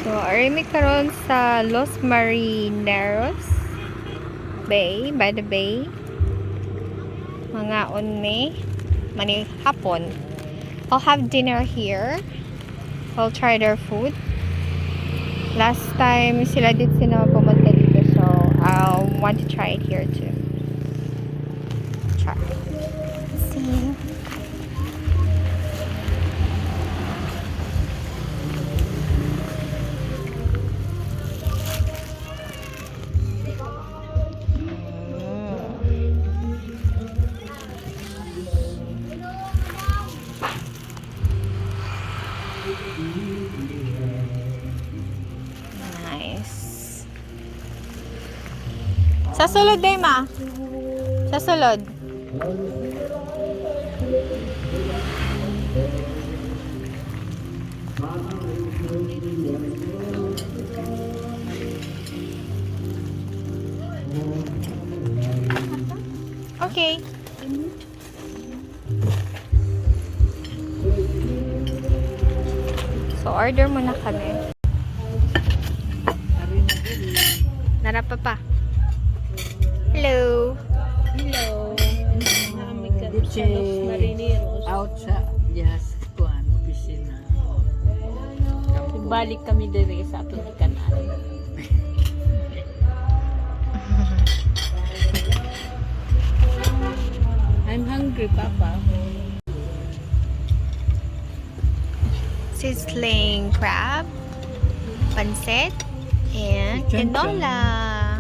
So, arimi karon sa Los Marineros Bay, by the bay. Mga unmi, mani hapon. I'll have dinner here. I'll try their food. Last time, sila did sila pumunta dito, so I'll want to try it here too. Try. See. Nice. Sa sulod day ma. Sa sulod. Okay. So, order muna kami. Narapa pa. Hello. Hello. Maraming ka sa Los Marineros. Out sa yes, kuan opisina. Balik kami dire sa atong ikanan. I'm hungry, Papa. Sizzling crab, pancit, and Chicken. canola.